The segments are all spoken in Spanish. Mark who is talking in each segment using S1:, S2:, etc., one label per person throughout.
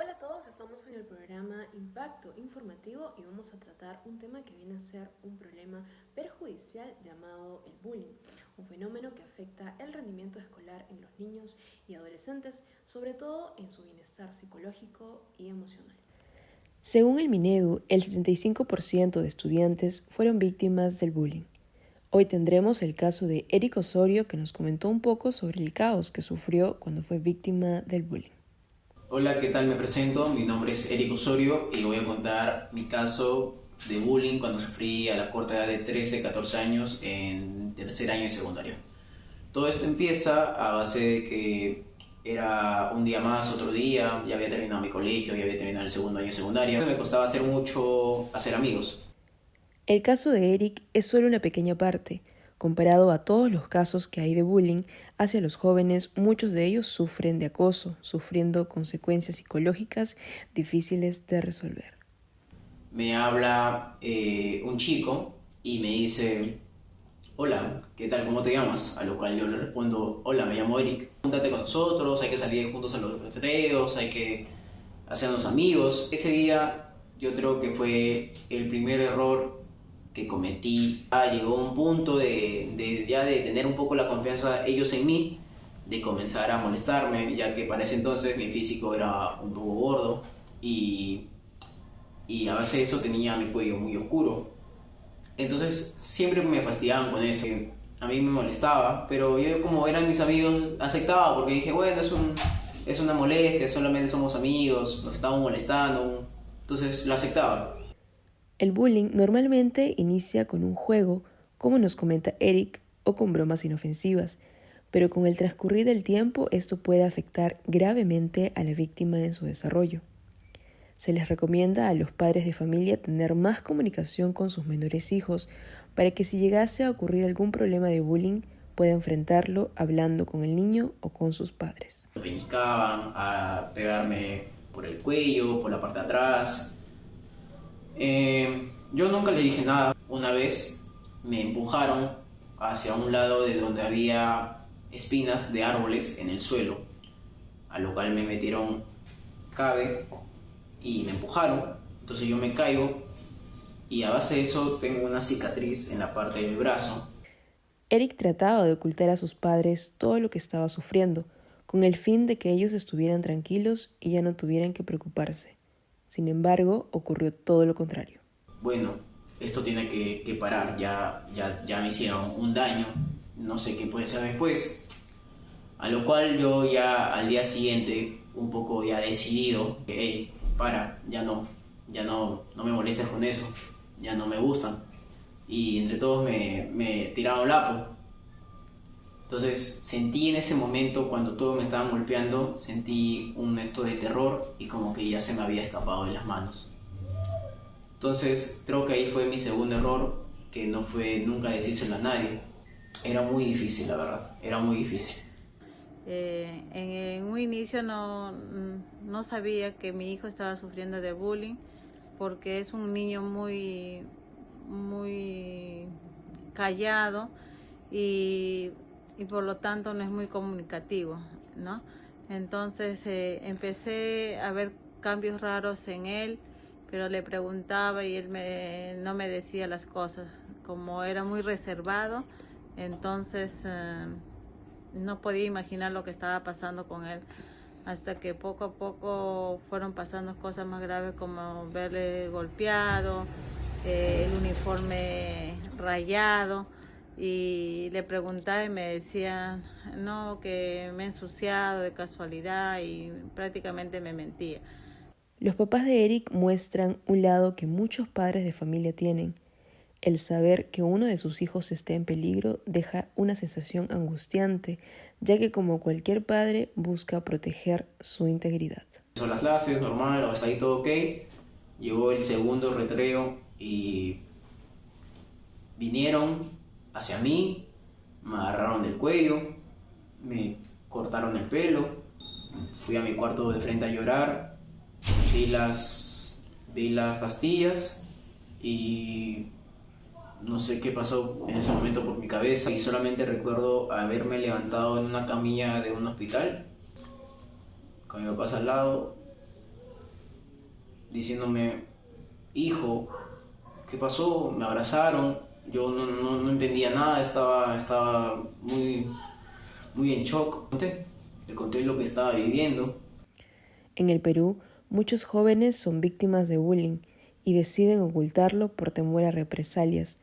S1: Hola a todos, estamos en el programa Impacto Informativo y vamos a tratar un tema que viene a ser un problema perjudicial llamado el bullying, un fenómeno que afecta el rendimiento escolar en los niños y adolescentes, sobre todo en su bienestar psicológico y emocional.
S2: Según el Minedu, el 75% de estudiantes fueron víctimas del bullying. Hoy tendremos el caso de Eric Osorio, que nos comentó un poco sobre el caos que sufrió cuando fue víctima del bullying.
S3: Hola, ¿qué tal? Me presento, mi nombre es Eric Osorio y voy a contar mi caso de bullying cuando sufrí a la corta edad de 13, 14 años en tercer año de secundaria. Todo esto empieza a base de que era un día más, otro día, ya había terminado mi colegio, ya había terminado el segundo año de secundaria. Me costaba hacer mucho hacer amigos.
S2: El caso de Eric es solo una pequeña parte. Comparado a todos los casos que hay de bullying hacia los jóvenes, muchos de ellos sufren de acoso, sufriendo consecuencias psicológicas difíciles de resolver.
S3: Me habla un chico y me dice: hola, ¿qué tal? ¿Cómo te llamas? A lo cual yo le respondo: hola, me llamo Eric. Júntate con nosotros, hay que salir juntos a los recreos, hay que hacernos amigos. Ese día yo creo que fue el primer error que cometí. Llegó un punto de tener un poco la confianza ellos en mí, de comenzar a molestarme, ya que para ese entonces mi físico era un poco gordo y, y a base de eso tenía mi cuello muy oscuro. Entonces siempre me fastidiaban con eso. A mí me molestaba, pero yo, como eran mis amigos, aceptaba, porque dije, bueno, es una molestia, solamente somos amigos, nos estamos molestando. Entonces lo aceptaba.
S2: El bullying normalmente inicia con un juego, como nos comenta Eric, o con bromas inofensivas, pero con el transcurrir del tiempo esto puede afectar gravemente a la víctima en su desarrollo. Se les recomienda a los padres de familia tener más comunicación con sus menores hijos para que si llegase a ocurrir algún problema de bullying pueda enfrentarlo hablando con el niño o con sus padres.
S3: Me pellizcaban, a pegarme por el cuello, por la parte de atrás. Yo nunca le dije nada. Una vez me empujaron hacia un lado de donde había espinas de árboles en el suelo, a lo cual me metieron cabe y me empujaron. Entonces yo me caigo y a base de eso tengo una cicatriz en la parte del brazo.
S2: Eric trataba de ocultar a sus padres todo lo que estaba sufriendo, con el fin de que ellos estuvieran tranquilos y ya no tuvieran que preocuparse. Sin embargo, ocurrió todo lo contrario.
S3: Bueno, esto tiene que parar, ya me hicieron un daño, no sé qué puede ser después. A lo cual yo ya al día siguiente, un poco ya decidido, que hey, para, no me molestes con eso, ya no me gustan. Y entre todos me tiraron lapo. Entonces sentí en ese momento, cuando todos me estaban golpeando, sentí un esto de terror y como que ya se me había escapado de las manos. Entonces creo que ahí fue mi segundo error, que no fue nunca decírselo a nadie. Era muy difícil, la verdad, era muy difícil.
S4: En un inicio no sabía que mi hijo estaba sufriendo de bullying, porque es un niño muy callado y por lo tanto no es muy comunicativo, ¿no? Entonces empecé a ver cambios raros en él, pero le preguntaba y él no me decía las cosas. Como era muy reservado, entonces no podía imaginar lo que estaba pasando con él, hasta que poco a poco fueron pasando cosas más graves, como verle golpeado, el uniforme rayado, y le preguntaba y me decía no, que me he ensuciado de casualidad, y prácticamente me mentía.
S2: Los papás de Eric muestran un lado que muchos padres de familia tienen. El saber que uno de sus hijos esté en peligro deja una sensación angustiante, ya que como cualquier padre busca proteger su integridad.
S3: Son las clases, normal, hasta ahí todo ok. Llegó el segundo recreo y vinieron hacia mí, me agarraron del cuello, me cortaron el pelo, fui a mi cuarto de frente a llorar, vi las pastillas y no sé qué pasó en ese momento por mi cabeza, y solamente recuerdo haberme levantado en una camilla de un hospital con mi papá al lado diciéndome, hijo, ¿qué pasó? Me abrazaron, yo no entendía nada, estaba muy en shock. Le conté lo que estaba viviendo.
S2: En el Perú, muchos jóvenes son víctimas de bullying y deciden ocultarlo por temor a represalias.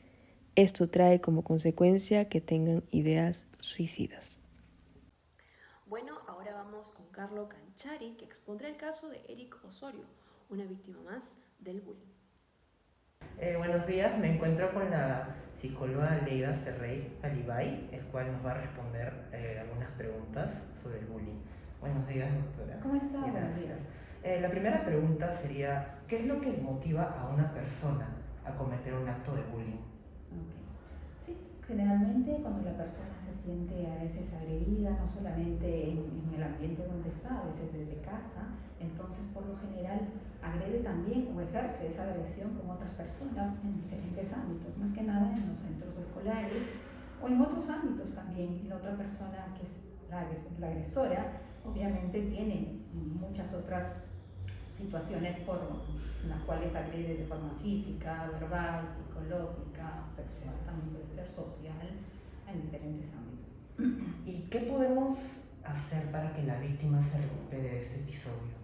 S2: Esto trae como consecuencia que tengan ideas suicidas.
S1: Bueno, ahora vamos con Carlo Canchari, que expondrá el caso de Eric Osorio, una víctima más del bullying.
S5: Buenos días, me encuentro con la psicóloga Leida Ferrey Alibay, el cual nos va a responder algunas preguntas sobre el bullying. Buenos días, doctora.
S6: ¿Cómo está?
S5: Gracias.
S6: Buenos días.
S5: La primera pregunta sería, ¿qué es lo que motiva a una persona a cometer un acto de bullying?
S6: Okay. Sí, generalmente cuando la persona se siente a veces agredida, no solamente en el ambiente donde está, a veces desde casa, entonces por lo general agrede también o ejerce esa agresión con otras personas en diferentes ámbitos, más que nada en los centros escolares o en otros ámbitos también. Y la otra persona, que es la agresora, obviamente tiene muchas otras situaciones por las cuales agrede de forma física, verbal, psicológica, sexual, también puede ser social, en diferentes ámbitos.
S5: ¿Y qué podemos hacer para que la víctima se recupere de este episodio?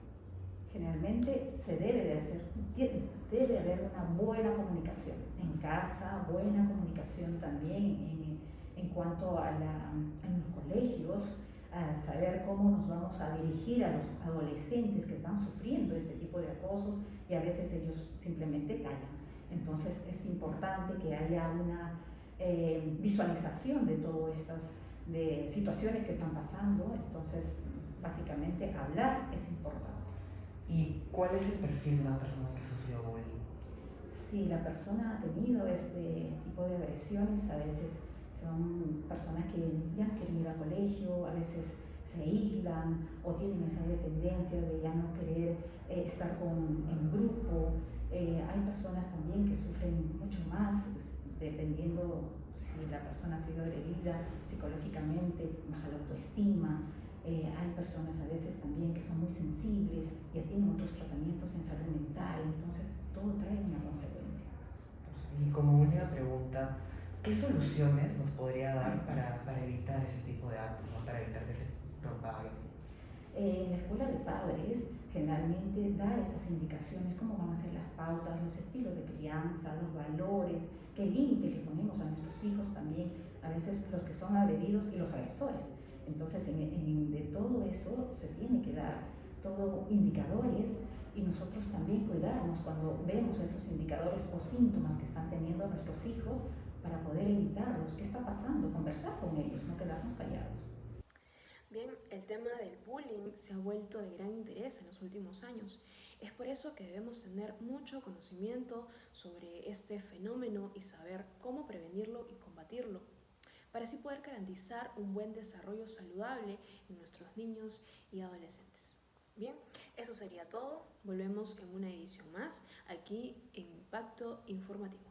S6: Generalmente se debe haber una buena comunicación en casa, buena comunicación también en cuanto a en los colegios, a saber cómo nos vamos a dirigir a los adolescentes que están sufriendo este tipo de acosos y a veces ellos simplemente callan. Entonces es importante que haya una visualización de todas estas de situaciones que están pasando. Entonces básicamente hablar es importante.
S5: ¿Y cuál es el perfil de una persona que sufrió bullying?
S6: Si la persona ha tenido este tipo de agresiones, a veces son personas que ya no quieren ir al colegio, a veces se aíslan o tienen esas tendencias de ya no querer estar en grupo. Hay personas también que sufren mucho más, dependiendo si la persona ha sido agredida psicológicamente, baja la autoestima. Hay personas a veces también que son muy sensibles, ya tienen otros tratamientos en salud mental, entonces todo trae una consecuencia.
S5: Y como última pregunta, ¿qué soluciones nos podría dar para evitar ese tipo de actos, ¿no? Para evitar que se propague?
S6: En la escuela de padres generalmente da esas indicaciones, cómo van a ser las pautas, los estilos de crianza, los valores, qué límites le ponemos a nuestros hijos también, a veces los que son agredidos y los agresores. Entonces de todo eso se tiene que dar todo indicadores y nosotros también cuidarnos cuando vemos esos indicadores o síntomas que están teniendo nuestros hijos para poder evitarlos. ¿Qué está pasando? Conversar con ellos, no quedarnos callados.
S1: Bien, el tema del bullying se ha vuelto de gran interés en los últimos años. Es por eso que debemos tener mucho conocimiento sobre este fenómeno y saber cómo prevenirlo y combatirlo, para así poder garantizar un buen desarrollo saludable en nuestros niños y adolescentes. Bien, eso sería todo. Volvemos en una edición más aquí en Impacto Informativo.